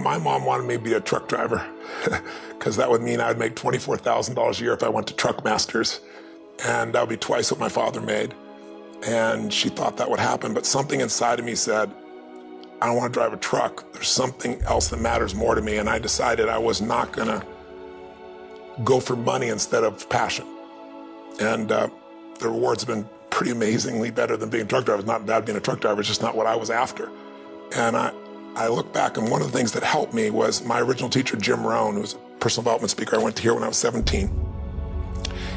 My mom wanted me to be a truck driver because that would mean I would make $24,000 a year if I went to Truck Masters, and that would be twice what my father made. And she thought that would happen, but something inside of me said, I don't want to drive a truck. There's something else that matters more to me, and I decided I was not gonna go for money instead of passion. And the rewards have been pretty amazingly better than being a truck driver. It's not bad being a truck driver, it's just not what I was after. And I look back, and one of the things that helped me was my original teacher, Jim Rohn, who was a personal development speaker I went to hear when I was 17.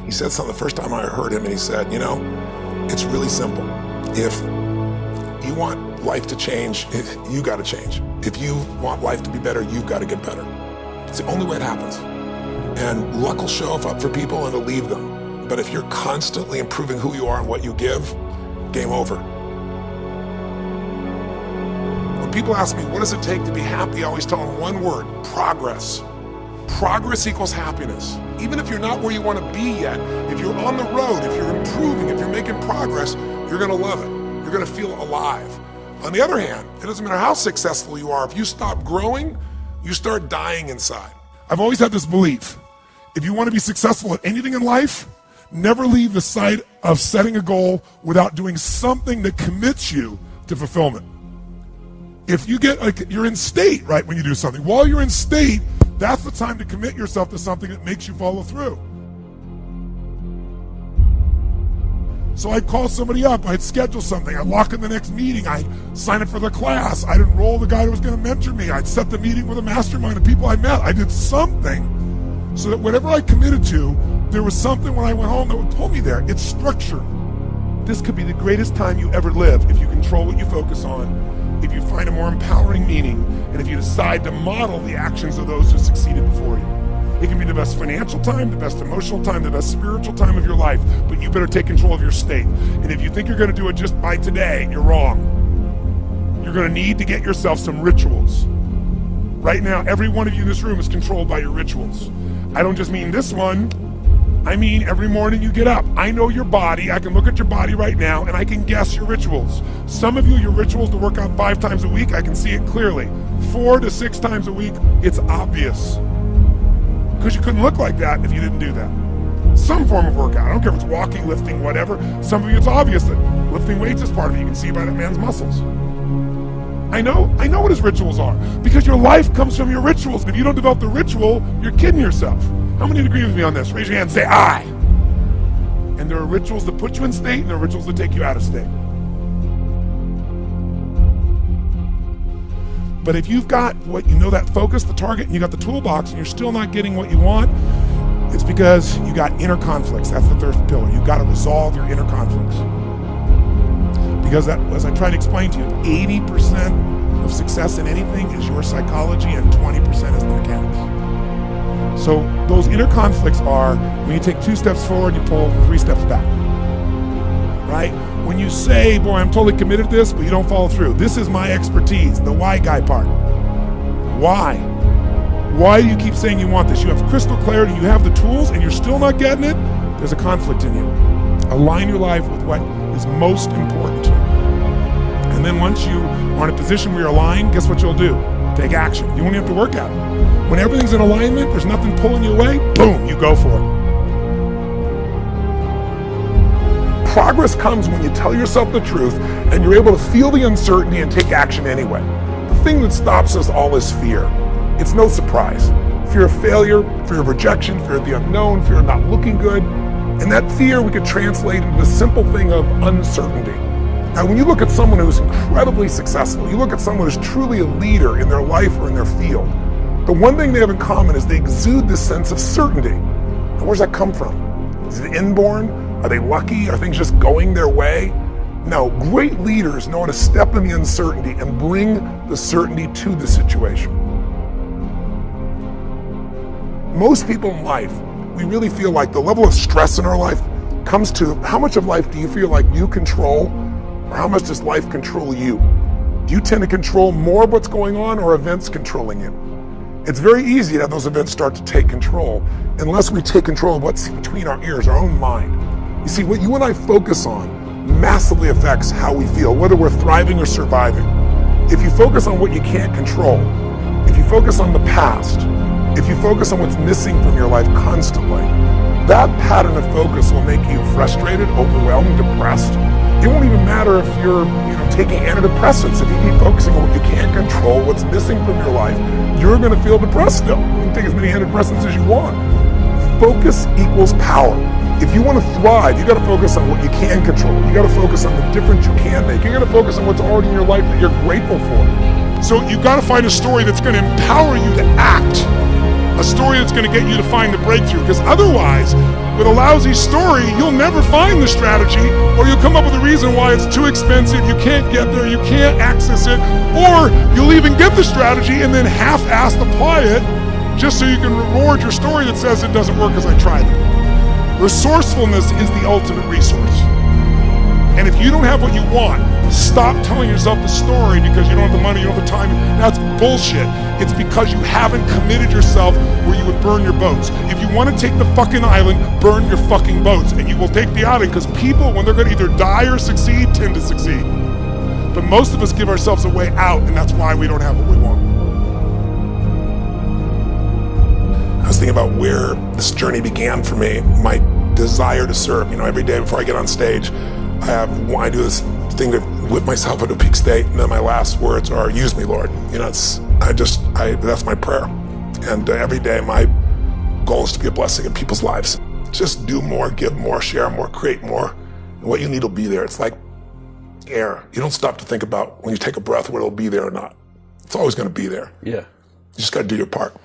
He said something the first time I heard him, and he said, you know, it's really simple. If you want life to change, you gotta change. If you want life to be better, you've gotta get better. It's the only way it happens. And luck will show up for people and it'll leave them. But if you're constantly improving who you are and what you give, game over. When people ask me, what does it take to be happy? I always tell them one word, progress. Progress equals happiness. Even if you're not where you want to be yet, if you're on the road, if you're improving, if you're making progress, you're gonna love it. You're gonna feel alive. On the other hand, it doesn't matter how successful you are, if you stop growing, you start dying inside. I've always had this belief, if you want to be successful at anything in life, never leave the sight of setting a goal without doing something that commits you to fulfillment. If you get, you're in state, right, when you do something. While you're in state, that's the time to commit yourself to something that makes you follow through. So I'd call somebody up, I'd schedule something, I'd lock in the next meeting, I'd sign up for the class, I'd enroll the guy who was gonna mentor me, I'd set the meeting with a mastermind of people I met. I did something so that whatever I committed to, there was something when I went home that would pull me there. It's structure. This could be the greatest time you ever live if you control what you focus on, if you find a more empowering meaning, and if you decide to model the actions of those who succeeded before you. It can be the best financial time, the best emotional time, the best spiritual time of your life, but you better take control of your state. And if you think you're gonna do it just by today, you're wrong. You're gonna need to get yourself some rituals. Right now, every one of you in this room is controlled by your rituals. I don't just mean this one, I mean every morning you get up. I know your body, I can look at your body right now, and I can guess your rituals. Some of you, your rituals to work out 5 times a week, I can see it clearly. 4 to 6 times a week, it's obvious. Because you couldn't look like that if you didn't do that. Some form of workout, I don't care if it's walking, lifting, whatever. Some of you, it's obvious that lifting weights is part of it. You can see by that man's muscles. I know what his rituals are, because your life comes from your rituals. If you don't develop the ritual, you're kidding yourself. How many agree with me on this? Raise your hand and say, I. And there are rituals that put you in state, and there are rituals that take you out of state. But if you've got what you know, that focus, the target, and you got the toolbox, and you're still not getting what you want, it's because you got inner conflicts. That's the third pillar. You've got to resolve your inner conflicts. Because that, as I tried to explain to you, 80% of success in anything is your psychology, and 20% is the mechanics. So those inner conflicts are when you take 2 steps forward, you pull 3 steps back. Right? When you say, boy, I'm totally committed to this, but you don't follow through. This is my expertise, the why guy part. Why? Why do you keep saying you want this? You have crystal clarity, you have the tools, and you're still not getting it? There's a conflict in you. Align your life with what is most important to you. And then once you are in a position where you're aligned, guess what you'll do? Take action. You won't even have to work at it. When everything's in alignment, there's nothing pulling you away, boom, you go for it. Progress comes when you tell yourself the truth and you're able to feel the uncertainty and take action anyway. The thing that stops us all is fear. It's no surprise. Fear of failure, fear of rejection, fear of the unknown, fear of not looking good. And that fear we could translate into the simple thing of uncertainty. Now, when you look at someone who's incredibly successful, you look at someone who's truly a leader in their life or in their field, the one thing they have in common is they exude this sense of certainty. And where's that come from? Is it inborn? Are they lucky? Are things just going their way? No, great leaders know how to step in the uncertainty and bring the certainty to the situation. Most people in life, we really feel like the level of stress in our life comes to how much of life do you feel like you control, or how much does life control you? Do you tend to control more of what's going on, or events controlling you? It's very easy to have those events start to take control unless we take control of what's between our ears, our own mind. You see, what you and I focus on massively affects how we feel, whether we're thriving or surviving. If you focus on what you can't control, if you focus on the past, if you focus on what's missing from your life constantly, that pattern of focus will make you frustrated, overwhelmed, depressed. It won't even matter if you're taking antidepressants. If you keep focusing on what you can't control, what's missing from your life, you're going to feel depressed still. You can take as many antidepressants as you want. Focus equals power. If you want to thrive, you got to focus on what you can control. You got to focus on the difference you can make. You got to focus on what's already in your life that you're grateful for. So you got to find a story that's going to empower you to act. A story that's going to get you to find the breakthrough, because otherwise, with a lousy story, you'll never find the strategy, or you'll come up with a reason why it's too expensive, you can't get there, you can't access it, or you'll even get the strategy and then half-assed apply it just so you can reward your story that says it doesn't work because I tried it. Resourcefulness is the ultimate resource. And if you don't have what you want, stop telling yourself the story because you don't have the money, you don't have the time. That's bullshit. It's because you haven't committed yourself where you would burn your boats. If you want to take the fucking island, burn your fucking boats, and you will take the island, because people, when they're going to either die or succeed, tend to succeed. But most of us give ourselves a way out, and that's why we don't have what we want. I was thinking about where this journey began for me, my desire to serve. Every day before I get on stage, I do this thing to whip myself into a peak state, and then my last words are, use me, Lord. That's my prayer. And every day my goal is to be a blessing in people's lives. Just do more, give more, share more, create more. And what you need will be there. It's like air. You don't stop to think about when you take a breath whether it'll be there or not. It's always going to be there. Yeah. You just got to do your part.